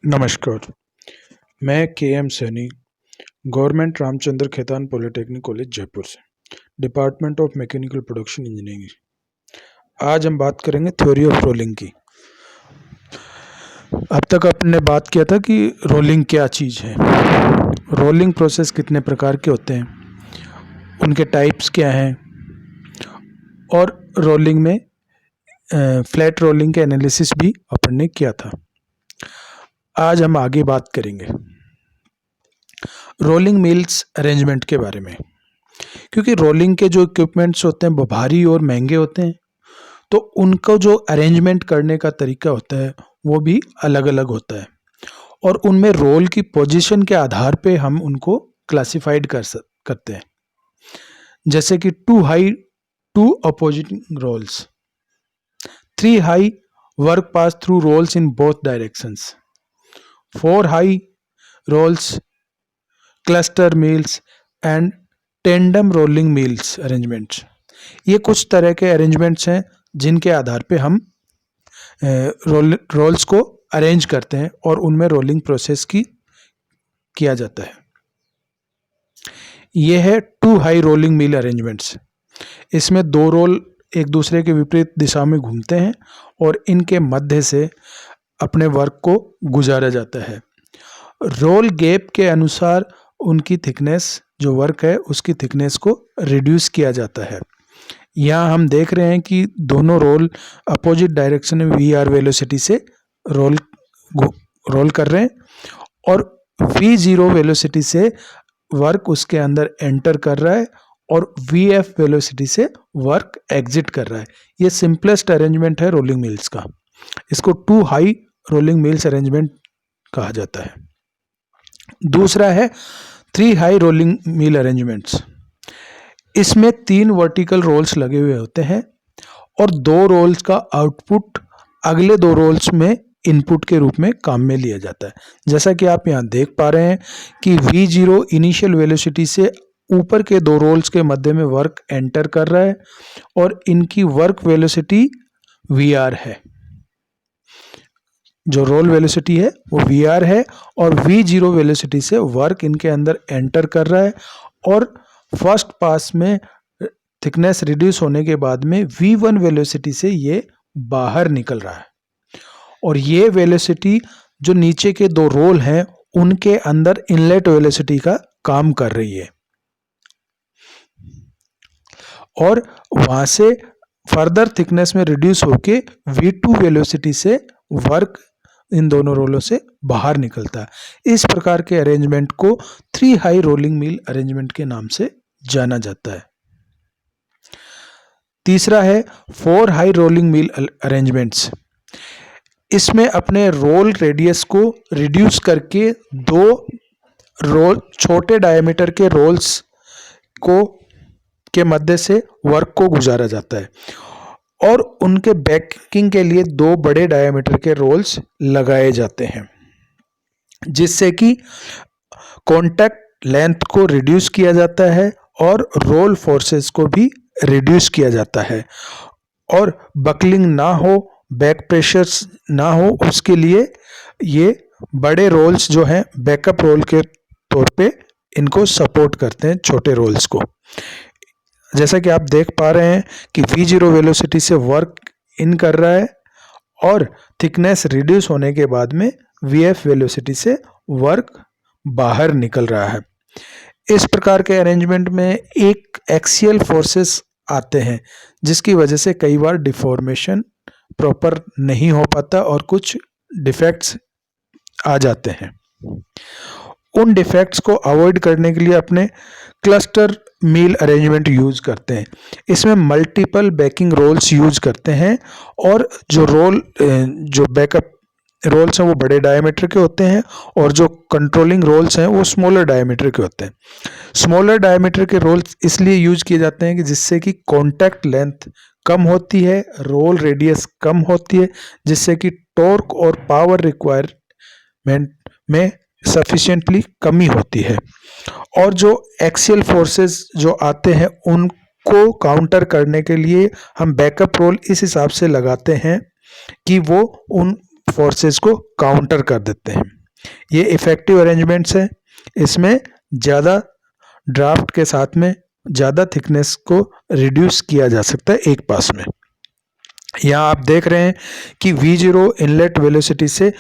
नमस्कार, मैं K M Saini, government Ramchandra Khetan polytechnic college Jaipur से, department of mechanical production engineering. आज हम बात करेंगे थ्योरी ऑफ रोलिंग की। अब तक अपने बात किया था कि रोलिंग क्या चीज़ है, रोलिंग प्रोसेस कितने प्रकार के होते हैं, उनके टाइप्स क्या हैं, और रोलिंग में फ्लैट रोलिंग के एनालिसिस भी अपन ने किया था। आज हम आगे बात करेंगे रोलिंग मिल्स अरेंजमेंट के बारे में, क्योंकि रोलिंग के जो इक्विपमेंट्स होते हैं वो भारी और महंगे होते हैं, तो उनको जो अरेंजमेंट करने का तरीका होता है वो भी अलग अलग होता है, और उनमें रोल की पोजीशन के आधार पे हम उनको क्लासिफाइड करते हैं। जैसे कि 2 high 2 opposing rolls, 3 high work pass through rolls in both directions, 4 high rolls cluster mills and tandem rolling mills arrangements. ये कुछ तरह के अरेंजमेंट्स हैं जिनके आधार पे हम रोल्स को अरेंज करते हैं और उनमें रोलिंग प्रोसेस किया जाता है। ये है 2 हाई रोलिंग मिल अरेंजमेंट्स। इसमें 2 रोल एक दूसरे के विपरीत दिशा में घूमते हैं और इनके मध्य से अपने वर्क को गुजारा जाता है। रोल गैप के अनुसार उनकी थिकनेस, जो वर्क है उसकी थिकनेस को रिड्यूस किया जाता है। यहाँ हम देख रहे हैं कि दोनों रोल अपोजिट डायरेक्शन में वी आर वेलोसिटी से रोल कर रहे हैं, और v0 वेलोसिटी से वर्क उसके अंदर एंटर कर रहा है और vf वेलोसिटी से वर्क एग्जिट कर रहा है। ये सिंपलेस्ट अरेंजमेंट है रोलिंग मिल्स का। इसको 2 हाई रोलिंग मिल्स अरेंजमेंट कहा जाता है। दूसरा है 3 हाई रोलिंग मिल अरेंजमेंट्स। इसमें 3 वर्टिकल रोल्स लगे हुए होते हैं और 2 रोल्स का आउटपुट अगले 2 रोल्स में इनपुट के रूप में काम में लिया जाता है। जैसा कि आप यहाँ देख पा रहे हैं कि v0 इनिशियल वेलोसिटी से ऊपर के 2 रोल्स के मध्य में वर्क एंटर कर रहा है और इनकी वर्क वेलोसिटी vr है। जो रोल वेलोसिटी है वो vr है और v0 वेलोसिटी से वर्क इनके अंदर एंटर कर रहा है, और फर्स्ट पास में थिकनेस रिड्यूस होने के बाद में v1 वेलोसिटी से ये बाहर निकल रहा है, और ये वेलोसिटी जो नीचे के 2 रोल हैं उनके अंदर इनलेट वेलोसिटी का काम कर रही है, और वहां से फर्दर थिकनेस में रिड्यूस होके v2 वेलोसिटी से वर्क इन दोनों रोलों से बाहर निकलता है। इस प्रकार के अरेंजमेंट को 3 हाई रोलिंग मिल अरेंजमेंट के नाम से जाना जाता है। तीसरा है 4 हाई रोलिंग मिल अरेंजमेंट्स। इसमें अपने रोल रेडियस को रिड्यूस करके 2 रोल छोटे डायमीटर के रोल्स के मध्य से वर्क को गुजारा जाता है, और उनके बैकिंग के लिए 2 बड़े डायमीटर के रोल्स लगाए जाते हैं, जिससे कि कॉन्टैक्ट लेंथ को रिड्यूस किया जाता है और रोल फोर्सेस को भी रिड्यूस किया जाता है, और बकलिंग ना हो, बैक प्रेशर्स ना हो, उसके लिए ये बड़े रोल्स जो हैं बैकअप रोल के तौर पे इनको सपोर्ट करते हैं छोटे रोल्स को। जैसा कि आप देख पा रहे हैं कि v0 वेलोसिटी से वर्क इन कर रहा है और थिकनेस रिड्यूस होने के बाद में vf वेलोसिटी से वर्क बाहर निकल रहा है। इस प्रकार के अरेंजमेंट में एक एक्सियल फोर्सेस आते हैं, जिसकी वजह से कई बार डिफॉर्मेशन प्रॉपर नहीं हो पाता और कुछ डिफेक्ट्स आ जाते हैं। उन डिफेक्ट्स को अवॉइड करने के लिए अपने क्लस्टर मिल अरेंजमेंट यूज करते हैं। इसमें मल्टीपल बैकिंग रोल्स यूज करते हैं, और जो बैकअप रोल्स हैं वो बड़े डायमीटर के होते हैं, और जो कंट्रोलिंग रोल्स हैं वो स्मॉलर डायमीटर के होते हैं। स्मॉलर डायमीटर के रोल्स इसलिए यूज किए जाते हैं कि जिससे कि कॉन्टैक्ट लेंथ कम होती है, रोल रेडियस कम होती है, जिससे कि टॉर्क और पावर रिक्वायरमेंट में सफिशिएंटली कमी होती है, और जो एक्सियल फोर्सेस जो आते हैं उनको काउंटर करने के लिए हम बैकअप रोल इस हिसाब से लगाते हैं कि वो उन फोर्सेस को काउंटर कर देते हैं। ये इफेक्टिव अरेंजमेंट्स है। इसमें ज़्यादा ड्राफ्ट के साथ में ज़्यादा थिकनेस को रिड्यूस किया जा सकता है एक पास में। यहाँ आप देख रहे हैं कि V0 इनलेट वेलोसिटी से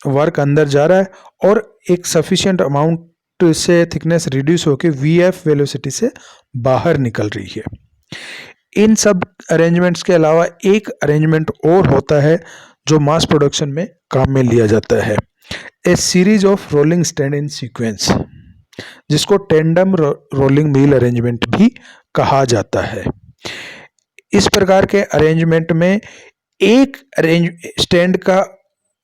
वर्क अंदर जा रहा है और एक सफिशिएंट अमाउंट से थिकनेस रिड्यूस होकर VF वेलोसिटी से बाहर निकल रही है। इन सब अरेंजमेंट्स के अलावा एक अरेंजमेंट और होता है जो मास प्रोडक्शन में काम में लिया जाता है, a series of rolling stand in sequence, जिसको टेंडम रोलिंग मिल अरेंजमेंट भी कहा जाता है। इस प्रकार के अरेंजमेंट में एक स्टैंड का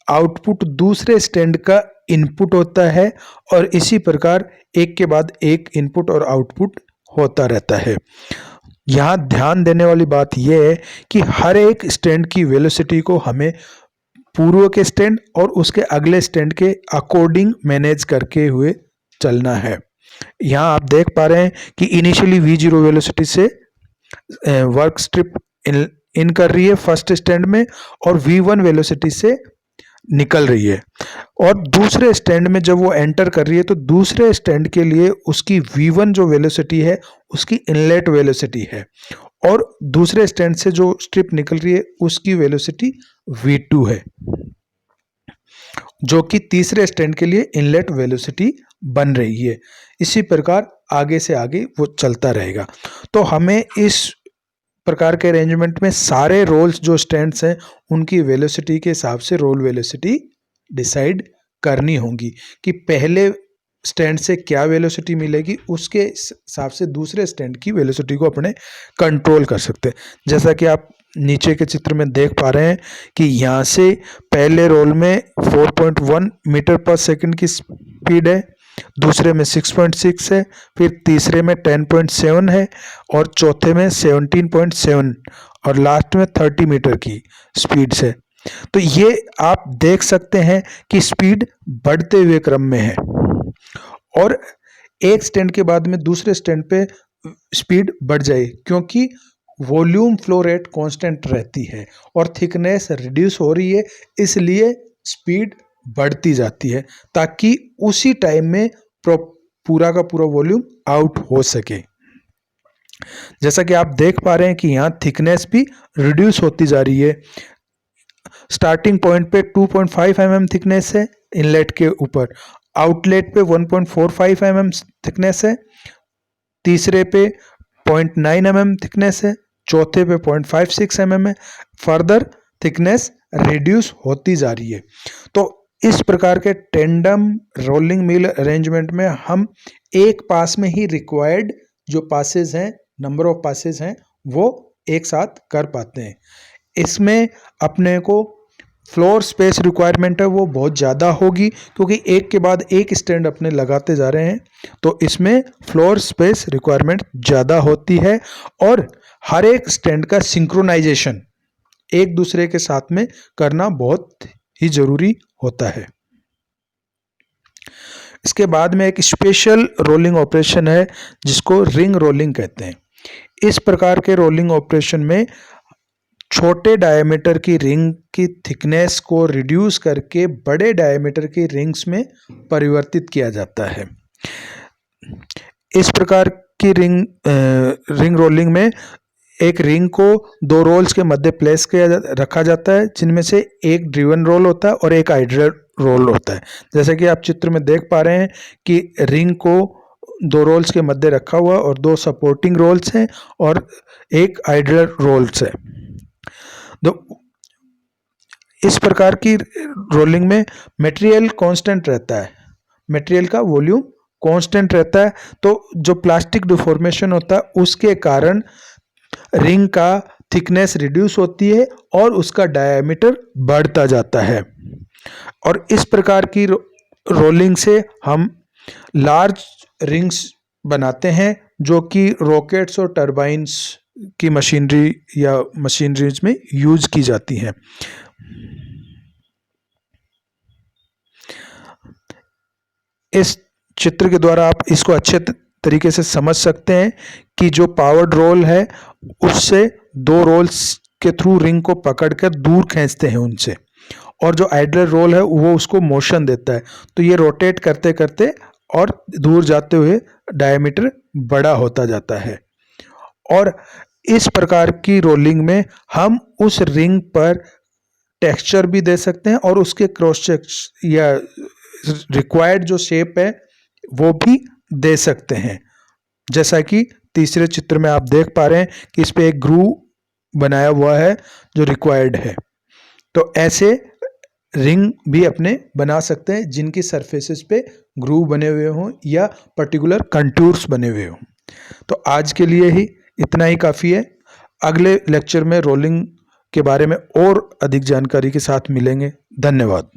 आउटपुट दूसरे स्टैंड का इनपुट होता है और इसी प्रकार एक के बाद एक इनपुट और आउटपुट होता रहता है। यहाँ ध्यान देने वाली बात यह है कि हर एक स्टैंड की वेलोसिटी को हमें पूर्व के स्टैंड और उसके अगले स्टैंड के अकॉर्डिंग मैनेज करके हुए चलना है। यहाँ आप देख पा रहे हैं कि इनिशियली V0 वेलोसिटी से वर्क स्ट्रिप इन कर रही है फर्स्ट स्टैंड में और V1 वेलोसिटी से निकल रही है, और दूसरे स्टैंड में जब वो एंटर कर रही है तो दूसरे स्टैंड के लिए उसकी V1 जो वेलोसिटी है उसकी इनलेट वेलोसिटी है और दूसरे स्टैंड से जो स्ट्रिप निकल रही है उसकी वेलोसिटी V2 है, जो कि तीसरे स्टैंड के लिए इनलेट वेलोसिटी बन रही है। इसी प्रकार आगे से आगे वो चलता रहेगा। तो हमें इस प्रकार के अरेंजमेंट में सारे रोल्स जो स्टैंड्स हैं उनकी वेलोसिटी के हिसाब से रोल वेलोसिटी डिसाइड करनी होगी कि पहले स्टैंड से क्या वेलोसिटी मिलेगी, उसके हिसाब से दूसरे स्टैंड की वेलोसिटी को अपने कंट्रोल कर सकते हैं। जैसा कि आप नीचे के चित्र में देख पा रहे हैं कि यहाँ से पहले रोल में 4.1 मीटर पर सेकंड की स्पीड है, दूसरे में 6.6 है, फिर तीसरे में 10.7 है और चौथे में 17.7 और लास्ट में 30 मीटर की स्पीड से। तो ये आप देख सकते हैं कि स्पीड बढ़ते हुए क्रम में है और एक स्टैंड के बाद में दूसरे स्टैंड पे स्पीड बढ़ जाए क्योंकि वॉल्यूम फ्लो रेट कांस्टेंट रहती है और थिकनेस रिड्यूस हो रही है, इसलिए स्पीड बढ़ती जाती है ताकि उसी टाइम में पूरा का पूरा वॉल्यूम आउट हो सके। जैसा कि आप देख पा रहे हैं कि यहाँ थिकनेस भी रिड्यूस होती जा रही है। स्टार्टिंग पॉइंट पे 2.5 mm थिकनेस है इनलेट के ऊपर, आउटलेट पे 1.45 mm थिकनेस है, तीसरे पे 0.9 mm थिकनेस है, चौथे पे 0.56 mm है। फर्दर थिकनेस रिड्यूस होती जा रही है। तो इस प्रकार के टेंडम रोलिंग मिल अरेंजमेंट में हम एक पास में ही रिक्वायर्ड जो पासेस हैं, नंबर ऑफ पासेस हैं, वो एक साथ कर पाते हैं। इसमें अपने को फ्लोर स्पेस रिक्वायरमेंट है वो बहुत ज़्यादा होगी क्योंकि एक के बाद एक स्टैंड अपने लगाते जा रहे हैं, तो इसमें फ्लोर स्पेस रिक्वायरमेंट ज़्यादा होती है और हर एक स्टैंड का सिंक्रोनाइजेशन एक दूसरे के साथ में करना बहुत ही ज़रूरी होता है। इसके बाद में एक स्पेशल रोलिंग ऑपरेशन है जिसको रिंग रोलिंग कहते हैं। इस प्रकार के रोलिंग ऑपरेशन में छोटे डायमीटर की रिंग की थिकनेस को रिड्यूस करके बड़े डायमीटर की रिंग्स में परिवर्तित किया जाता है। इस प्रकार की रिंग रोलिंग में एक रिंग को दो रोल्स के मध्य प्लेस रखा जाता है, जिनमें से एक ड्रिवन रोल होता है और एक आइडल रोल होता है। जैसे कि आप चित्र में देख पा रहे हैं कि रिंग को दो रोल्स के मध्य रखा हुआ और दो सपोर्टिंग रोल्स हैं और एक आइडल रोल्स है। तो इस प्रकार की रोलिंग में मटेरियल कांस्टेंट रहता है, मटेरियल का वॉल्यूम कांस्टेंट रहता है, तो जो प्लास्टिक डिफॉर्मेशन होता है उसके कारण रिंग का थिकनेस रिड्यूस होती है और उसका डायमीटर बढ़ता जाता है। और इस प्रकार की रोलिंग से हम लार्ज रिंग्स बनाते हैं जो कि रॉकेट्स और टरबाइन्स की मशीनरी या मशीनरीज में यूज की जाती हैं। इस चित्र के द्वारा आप इसको अच्छे तरीके से समझ सकते हैं कि जो पावर्ड रोल है उससे दो रोल्स के थ्रू रिंग को पकड़कर दूर खींचते हैं उनसे, और जो आइडलर रोल है वो उसको मोशन देता है, तो ये रोटेट करते करते और दूर जाते हुए डायमीटर बड़ा होता जाता है। और इस प्रकार की रोलिंग में हम उस रिंग पर टेक्सचर भी दे सकते हैं और उसके क्रॉस सेक्शन या रिक्वायर्ड जो शेप है वो भी दे सकते हैं। जैसा कि तीसरे चित्र में आप देख पा रहे हैं कि इस पे एक ग्रूव बनाया हुआ है जो रिक्वायर्ड है। तो ऐसे रिंग भी अपने बना सकते हैं जिनकी सरफेसेस पे ग्रूव बने हुए हों या पर्टिकुलर कंटूर्स बने हुए हों। तो आज के लिए ही इतना ही काफ़ी है। अगले लेक्चर में रोलिंग के बारे में और अधिक जानकारी के साथ मिलेंगे। धन्यवाद।